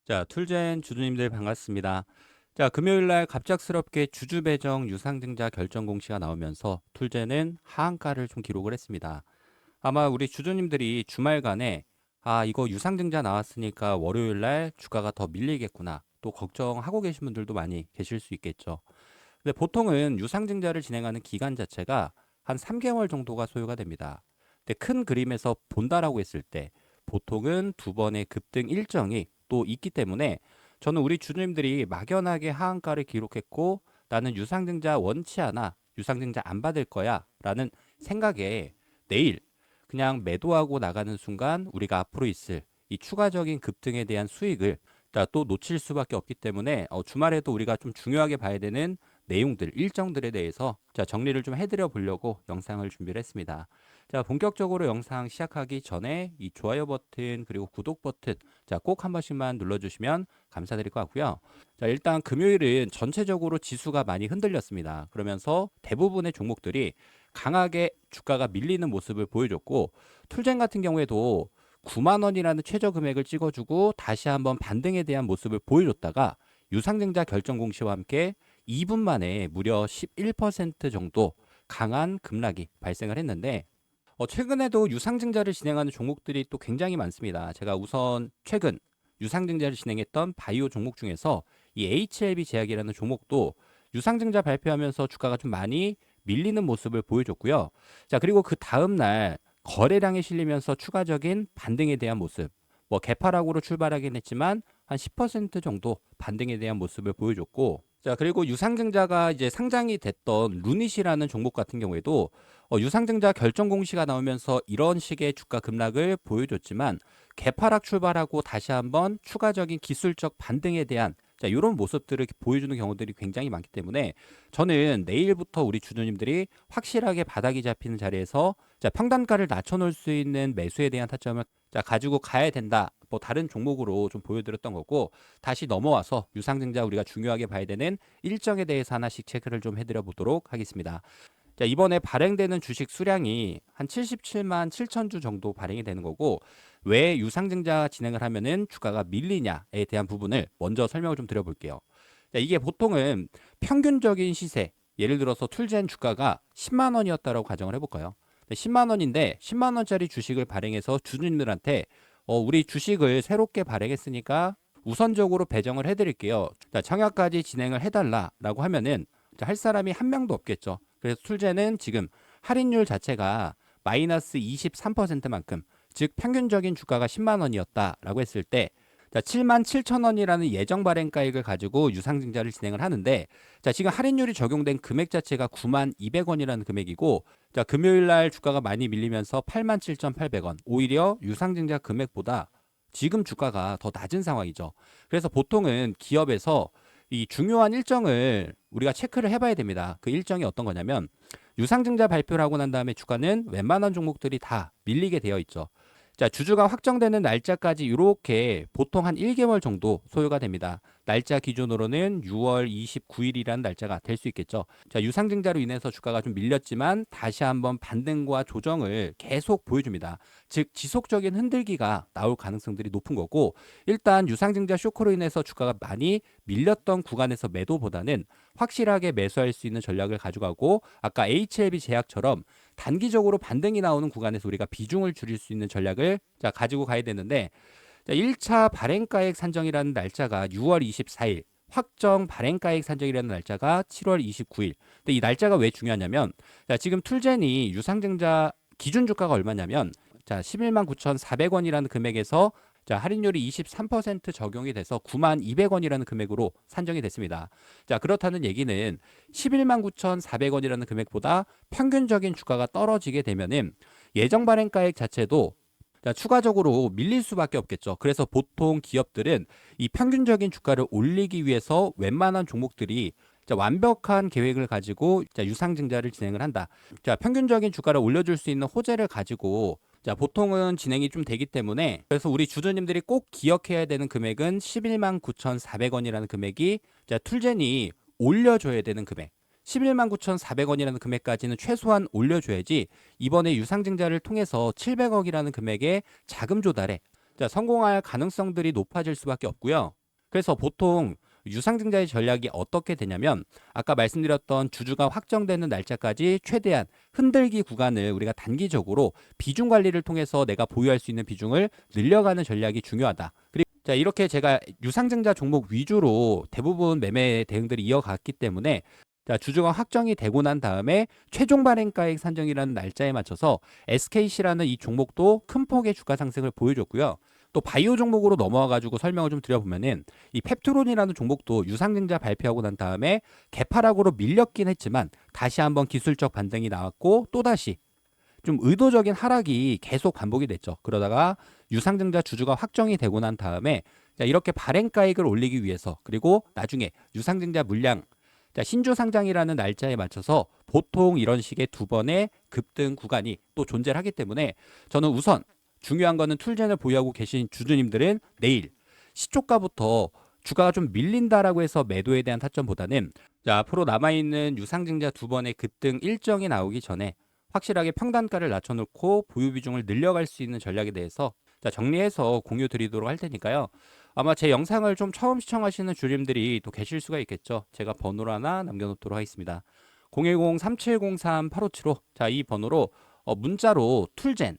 자, 툴젠 주주님들 반갑습니다. 자, 금요일 날 갑작스럽게 주주 배정 유상증자 결정 공시가 나오면서 툴젠은 하한가를 좀 기록을 했습니다. 아마 우리 주주님들이 주말간에 이거 유상증자 나왔으니까 월요일 날 주가가 더 밀리겠구나. 또 걱정하고 계신 분들도 많이 계실 수 있겠죠. 근데 보통은 유상증자를 진행하는 기간 자체가 한 3개월 정도가 소요가 됩니다. 근데 큰 그림에서 본다라고 했을 때 보통은 두 번의 급등 일정이 또 있기 때문에 저는 우리 주주님들이 막연하게 하한가를 기록했고 나는 유상증자 원치 않아, 유상증자 안 받을 거야 라는 생각에 내일 그냥 매도하고 나가는 순간 우리가 앞으로 있을 이 추가적인 급등에 대한 수익을 또 놓칠 수밖에 없기 때문에 주말에도 우리가 좀 중요하게 봐야 되는 내용들, 일정들에 대해서 정리를 좀 해드려 보려고 영상을 준비를 했습니다. 자, 본격적으로 영상 시작하기 전에 이 좋아요 버튼 그리고 구독 버튼 꼭 한 번씩만 눌러주시면 감사드릴 것 같고요. 자, 일단 금요일은 전체적으로 지수가 많이 흔들렸습니다. 그러면서 대부분의 종목들이 강하게 주가가 밀리는 모습을 보여줬고 툴젠 같은 경우에도 9만 원이라는 최저 금액을 찍어주고 다시 한번 반등에 대한 모습을 보여줬다가 유상증자 결정 공시와 함께 2분 만에 무려 11% 정도 강한 급락이 발생을 했는데 최근에도 유상증자를 진행하는 종목들이 또 굉장히 많습니다. 제가 우선 최근 유상증자를 진행했던 바이오 종목 중에서 이 HLB 제약이라는 종목도 유상증자 발표하면서 주가가 좀 많이 밀리는 모습을 보여줬고요. 자, 그리고 그 다음 날 거래량에 실리면서 추가적인 반등에 대한 모습, 뭐 개파락으로 출발하긴 했지만 한 10% 정도 반등에 대한 모습을 보여줬고, 자, 그리고 유상증자가 이제 상장이 됐던 루닛이라는 종목 같은 경우에도 유상증자 결정 공시가 나오면서 이런 식의 주가 급락을 보여줬지만 개파락 출발하고 다시 한번 추가적인 기술적 반등에 대한 이런 모습들을 보여주는 경우들이 굉장히 많기 때문에 저는 내일부터 우리 주주님들이 확실하게 바닥이 잡히는 자리에서 평단가를 낮춰놓을 수 있는 매수에 대한 타점을 가지고 가야 된다. 뭐 다른 종목으로 좀 보여드렸던 거고 다시 넘어와서 유상증자 우리가 중요하게 봐야 되는 일정에 대해서 하나씩 체크를 좀 해드려 보도록 하겠습니다. 자, 이번에 발행되는 주식 수량이 한 77만 7천 주 정도 발행이 되는 거고 왜 유상증자 진행을 하면은 주가가 밀리냐에 대한 부분을 먼저 설명을 좀 드려볼게요. 자, 이게 보통은 평균적인 시세, 예를 들어서 툴젠 주가가 10만 원이었다라고 가정을 해볼까요? 10만 원인데 10만 원짜리 주식을 발행해서 주주님들한테 우리 주식을 새롭게 발행했으니까 우선적으로 배정을 해드릴게요. 자, 청약까지 진행을 해달라라고 하면은 할 사람이 한 명도 없겠죠. 그래서 툴젠은 지금 할인율 자체가 마이너스 23%만큼 즉 평균적인 주가가 10만 원이었다라고 했을 때 7만 7천 원이라는 예정 발행가액을 가지고 유상증자를 진행을 하는데 지금 할인율이 적용된 금액 자체가 9만 200원이라는 금액이고 금요일 날 주가가 많이 밀리면서 8만 7,800원 오히려 유상증자 금액보다 지금 주가가 더 낮은 상황이죠. 그래서 보통은 기업에서 이 중요한 일정을 우리가 체크를 해봐야 됩니다. 그 일정이 어떤 거냐면 유상증자 발표를 하고 난 다음에 주가는 웬만한 종목들이 다 밀리게 되어 있죠. 자, 주주가 확정되는 날짜까지 이렇게 보통 한 1개월 정도 소요가 됩니다. 날짜 기준으로는 6월 29일이라는 날짜가 될 수 있겠죠. 자, 유상증자로 인해서 주가가 좀 밀렸지만 다시 한번 반등과 조정을 계속 보여줍니다. 즉, 지속적인 흔들기가 나올 가능성들이 높은 거고, 일단 유상증자 쇼크로 인해서 주가가 많이 밀렸던 구간에서 매도보다는 확실하게 매수할 수 있는 전략을 가져가고, 아까 HLB 제약처럼 단기적으로 반등이 나오는 구간에서 우리가 비중을 줄일 수 있는 전략을 가지고 가야 되는데 1차 발행가액 산정이라는 날짜가 6월 24일, 확정 발행가액 산정이라는 날짜가 7월 29일. 근데 이 날짜가 왜 중요하냐면 지금 툴젠이 유상증자 기준 주가가 얼마냐면 11만 9,400원이라는 금액에서 할인율이 23% 적용이 돼서 9만 200원이라는 금액으로 산정이 됐습니다. 자, 그렇다는 얘기는 11만 9,400원이라는 금액보다 평균적인 주가가 떨어지게 되면은 예정 발행가액 자체도 추가적으로 밀릴 수밖에 없겠죠. 그래서 보통 기업들은 이 평균적인 주가를 올리기 위해서 웬만한 종목들이 완벽한 계획을 가지고 유상증자를 진행을 한다. 평균적인 주가를 올려줄 수 있는 호재를 가지고 보통은 진행이 좀 되기 때문에 그래서 우리 주주님들이 꼭 기억해야 되는 금액은 11만 9,400원이라는 금액이 툴젠이 올려줘야 되는 금액. 11만 9,400원이라는 금액까지는 최소한 올려줘야지 이번에 유상증자를 통해서 700억이라는 금액의 자금 조달에 자, 성공할 가능성들이 높아질 수밖에 없고요. 그래서 보통 유상증자의 전략이 어떻게 되냐면 아까 말씀드렸던 주주가 확정되는 날짜까지 최대한 흔들기 구간을 우리가 단기적으로 비중 관리를 통해서 내가 보유할 수 있는 비중을 늘려가는 전략이 중요하다. 그리고 자, 이렇게 제가 유상증자 종목 위주로 대부분 매매 대응들이 이어갔기 때문에 자, 주주가 확정이 되고 난 다음에 최종 발행가액 산정이라는 날짜에 맞춰서 SKC라는 이 종목도 큰 폭의 주가 상승을 보여줬고요. 또 바이오 종목으로 넘어와 가지고 설명을 좀 드려보면은 이 펩트론이라는 종목도 유상증자 발표하고 난 다음에 개파락으로 밀렸긴 했지만 다시 한번 기술적 반등이 나왔고 또다시 좀 의도적인 하락이 계속 반복이 됐죠. 그러다가 유상증자 주주가 확정이 되고 난 다음에 자, 이렇게 발행가액을 올리기 위해서 그리고 나중에 유상증자 물량 자, 신주 상장이라는 날짜에 맞춰서 보통 이런 식의 두 번의 급등 구간이 또 존재를 하기 때문에 저는 우선 중요한 거는 툴젠을 보유하고 계신 주주님들은 내일 시초가부터 주가가 좀 밀린다라고 해서 매도에 대한 타점보다는 자, 앞으로 남아있는 유상증자 두 번의 급등 일정이 나오기 전에 확실하게 평단가를 낮춰놓고 보유 비중을 늘려갈 수 있는 전략에 대해서 자, 정리해서 공유 드리도록 할 테니까요. 아마 제 영상을 좀 처음 시청하시는 주님들이 또 계실 수가 있겠죠. 제가 번호를 하나 남겨놓도록 하겠습니다. 010-3703-8575 자, 이 번호로 문자로 툴젠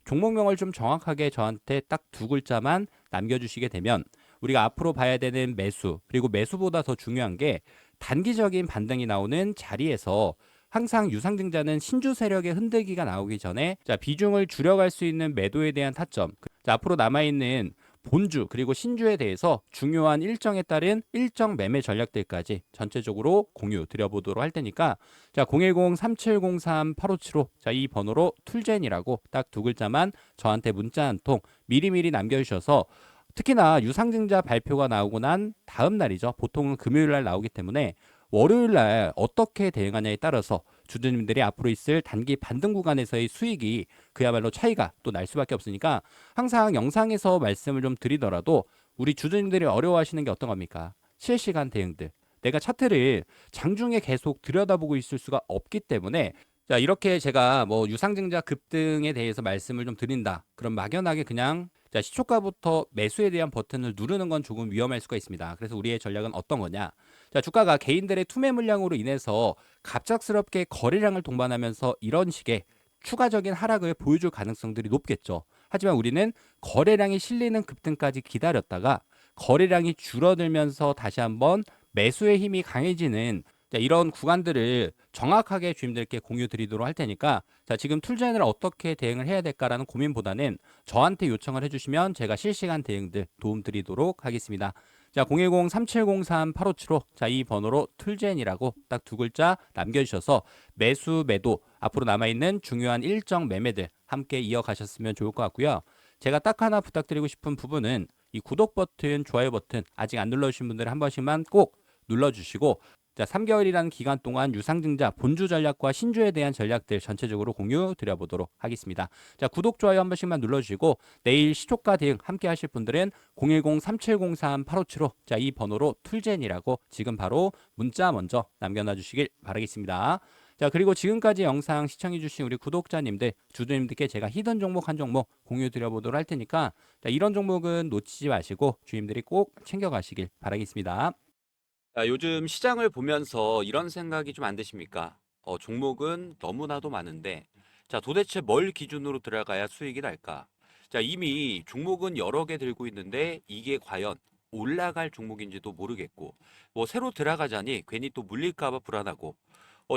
종목명을 좀 정확하게 저한테 딱 두 글자만 남겨주시게 되면 우리가 앞으로 봐야 되는 매수 그리고 매수보다 더 중요한 게 단기적인 반등이 나오는 자리에서 항상 유상증자는 신주 세력의 흔들기가 나오기 전에 자, 비중을 줄여갈 수 있는 매도에 대한 타점 자, 앞으로 남아있는 본주 그리고 신주에 대해서 중요한 일정에 따른 일정 매매 전략들까지 전체적으로 공유 드려보도록 할 테니까 자, 010-3703-8575 자, 이 번호로 툴젠이라고 딱 두 글자만 저한테 문자 한 통 미리미리 남겨주셔서 특히나 유상증자 발표가 나오고 난 다음 날이죠. 보통은 금요일 날 나오기 때문에 월요일 날 어떻게 대응하냐에 따라서 주주님들이 앞으로 있을 단기 반등 구간에서의 수익이 그야말로 차이가 또 날 수밖에 없으니까 항상 영상에서 말씀을 좀 드리더라도 우리 주주님들이 어려워하시는 게 어떤 겁니까? 실시간 대응들. 내가 차트를 장중에 계속 들여다보고 있을 수가 없기 때문에 자, 이렇게 제가 뭐 유상증자 급등에 대해서 말씀을 좀 드린다. 그럼 막연하게 그냥 자, 시초가부터 매수에 대한 버튼을 누르는 건 조금 위험할 수가 있습니다. 그래서 우리의 전략은 어떤 거냐? 자, 주가가 개인들의 투매 물량으로 인해서 갑작스럽게 거래량을 동반하면서 이런 식의 추가적인 하락을 보여줄 가능성들이 높겠죠. 하지만 우리는 거래량이 실리는 급등까지 기다렸다가 거래량이 줄어들면서 다시 한번 매수의 힘이 강해지는 자, 이런 구간들을 정확하게 주님들께 공유 드리도록 할 테니까 자, 지금 툴젠을 어떻게 대응을 해야 될까라는 고민보다는 저한테 요청을 해주시면 제가 실시간 대응들 도움 드리도록 하겠습니다. 자, 010-3703-8575 자, 이 번호로 툴젠이라고 딱 두 글자 남겨주셔서 매수, 매도 앞으로 남아있는 중요한 일정 매매들 함께 이어가셨으면 좋을 것 같고요. 제가 딱 하나 부탁드리고 싶은 부분은 이 구독 버튼, 좋아요 버튼 아직 안 눌러주신 분들은 한 번씩만 꼭 눌러주시고 자, 3개월이라는 기간 동안 유상증자 본주 전략과 신주에 대한 전략들 전체적으로 공유 드려보도록 하겠습니다. 자, 구독, 좋아요 한 번씩만 눌러주시고 내일 시초가 대응 함께 하실 분들은 010-3703-8575 자, 이 번호로 툴젠이라고 지금 바로 문자 먼저 남겨놔 주시길 바라겠습니다. 자, 그리고 지금까지 영상 시청해주신 우리 구독자님들, 주주님들께 제가 히든 종목 한 종목 공유 드려보도록 할 테니까 자, 이런 종목은 놓치지 마시고 주님들이 꼭 챙겨가시길 바라겠습니다. 자, 요즘 시장을 보면서 이런 생각이 좀 안 드십니까? 종목은 너무나도 많은데, 자, 도대체 뭘 기준으로 들어가야 수익이 날까? 자, 이미 종목은 여러 개 들고 있는데, 이게 과연 올라갈 종목인지도 모르겠고, 뭐 새로 들어가자니 괜히 또 물릴까봐 불안하고,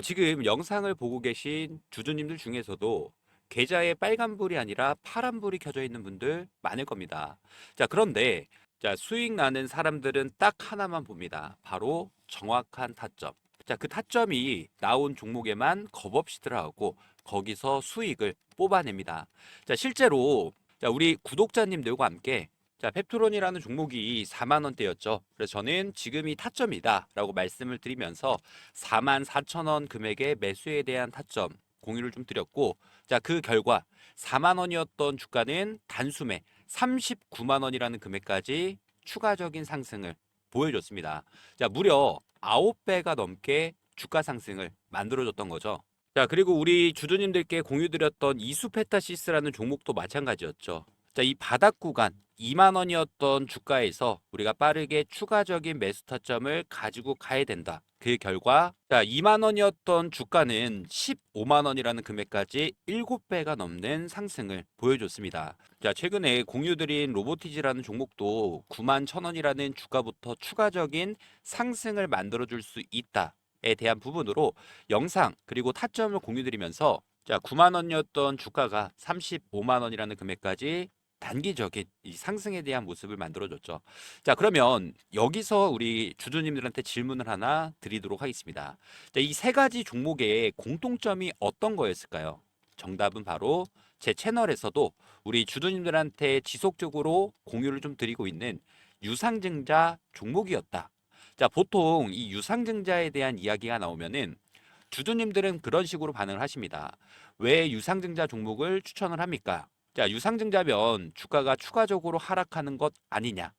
지금 영상을 보고 계신 주주님들 중에서도 계좌에 빨간불이 아니라 파란불이 켜져 있는 분들 많을 겁니다. 자, 그런데 자, 수익 나는 사람들은 딱 하나만 봅니다. 바로 정확한 타점. 자, 그 타점이 나온 종목에만 겁없이 들어가고 거기서 수익을 뽑아냅니다. 자, 실제로 자, 우리 구독자님들과 함께 자, 펩트론이라는 종목이 4만 원대였죠. 그래서 저는 지금이 타점이다라고 말씀을 드리면서 4만 4천 원 금액의 매수에 대한 타점 공유를 좀 드렸고 자, 그 결과 4만 원이었던 주가는 단숨에 39만 원이라는 금액까지 추가적인 상승을 보여줬습니다. 자, 무려 9배가 넘게 주가 상승을 만들어줬던 거죠. 자, 그리고 우리 주주님들께 공유드렸던 이수페타시스라는 종목도 마찬가지였죠. 자, 이 바닥 구간 2만 원이었던 주가에서 우리가 빠르게 추가적인 매수 타점을 가지고 가야 된다. 그 결과 2만 원이었던 주가는 15만 원이라는 금액까지 7배가 넘는 상승을 보여줬습니다. 자, 최근에 공유드린 로보티지라는 종목도 9만 1,000원이라는 주가부터 추가적인 상승을 만들어줄 수 있다에 대한 부분으로 영상 그리고 타점을 공유드리면서 9만 원이었던 주가가 35만 원이라는 금액까지 단기적인 이 상승에 대한 모습을 만들어줬죠. 자, 그러면 여기서 우리 주주님들한테 질문을 하나 드리도록 하겠습니다. 자, 이 세 가지 종목의 공통점이 어떤 거였을까요? 정답은 바로 제 채널에서도 우리 주주님들한테 지속적으로 공유를 좀 드리고 있는 유상증자 종목이었다. 자, 보통 이 유상증자에 대한 이야기가 나오면은 주주님들은 그런 식으로 반응을 하십니다. 왜 유상증자 종목을 추천을 합니까? 자, 유상증자면 주가가 추가적으로 하락하는 것 아니냐?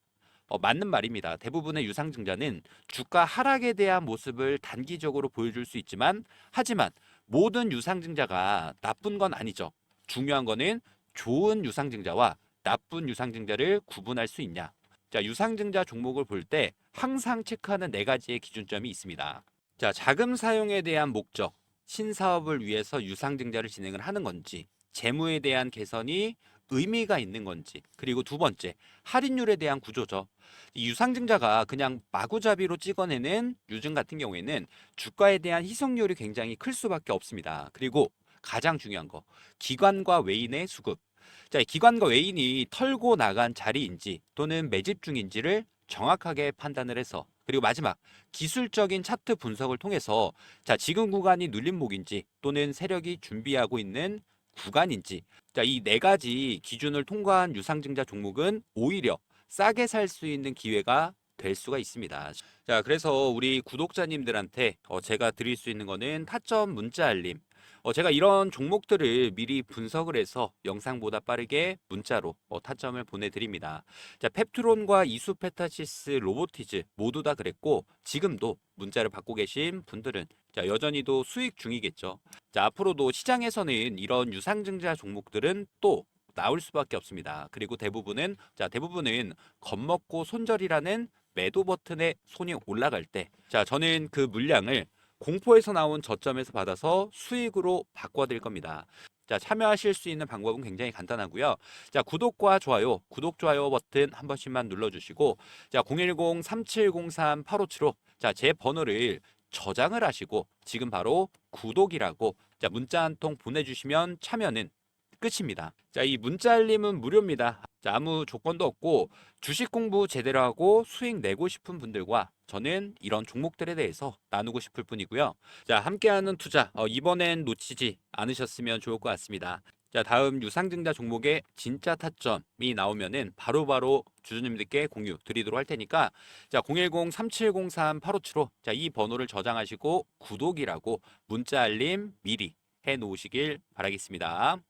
맞는 말입니다. 대부분의 유상증자는 주가 하락에 대한 모습을 단기적으로 보여줄 수 있지만, 하지만 모든 유상증자가 나쁜 건 아니죠. 중요한 거는 좋은 유상증자와 나쁜 유상증자를 구분할 수 있냐. 자, 유상증자 종목을 볼 때 항상 체크하는 네 가지의 기준점이 있습니다. 자, 자금 사용에 대한 목적, 신사업을 위해서 유상증자를 진행을 하는 건지, 재무에 대한 개선이 의미가 있는 건지, 그리고 두 번째, 할인율에 대한 구조죠. 이 유상증자가 그냥 마구잡이로 찍어내는 유증 같은 경우에는 주가에 대한 희석률이 굉장히 클 수밖에 없습니다. 그리고 가장 중요한 거, 기관과 외인의 수급. 자, 이 기관과 외인이 털고 나간 자리인지 또는 매집 중인지를 정확하게 판단을 해서, 그리고 마지막 기술적인 차트 분석을 통해서 지금 구간이 눌림목인지 또는 세력이 준비하고 있는 구간인지, 이 네 가지 기준을 통과한 유상증자 종목은 오히려 싸게 살 수 있는 기회가 될 수가 있습니다. 자, 그래서 우리 구독자님들한테 제가 드릴 수 있는 거는 타점 문자 알림. 제가 이런 종목들을 미리 분석을 해서 영상보다 빠르게 문자로 타점을 보내드립니다. 자, 펩트론과 이수페타시스 로보티즈 모두 다 그랬고, 지금도 문자를 받고 계신 분들은 여전히도 수익 중이겠죠. 자, 앞으로도 시장에서는 이런 유상증자 종목들은 또 나올 수밖에 없습니다. 그리고 대부분은 겁먹고 손절이라는 매도 버튼에 손이 올라갈 때, 저는 그 물량을 공포에서 나온 저점에서 받아서 수익으로 바꿔드릴 겁니다. 자, 참여하실 수 있는 방법은 굉장히 간단하고요. 자, 구독과 좋아요, 구독, 좋아요 버튼 한 번씩만 눌러주시고, 자, 010-3703-8575, 제 번호를 저장을 하시고, 지금 바로 구독이라고, 문자 한 통 보내주시면 참여는 끝입니다. 자, 이 문자 알림은 무료입니다. 자, 아무 조건도 없고 주식 공부 제대로 하고 수익 내고 싶은 분들과 저는 이런 종목들에 대해서 나누고 싶을 뿐이고요. 자, 함께하는 투자 이번엔 놓치지 않으셨으면 좋을 것 같습니다. 자, 다음 유상증자 종목의 진짜 타점이 나오면은 바로바로 주주님들께 공유 드리도록 할 테니까, 자, 010-3703-8575, 이 번호를 저장하시고 구독이라고 문자 알림 미리 해 놓으시길 바라겠습니다.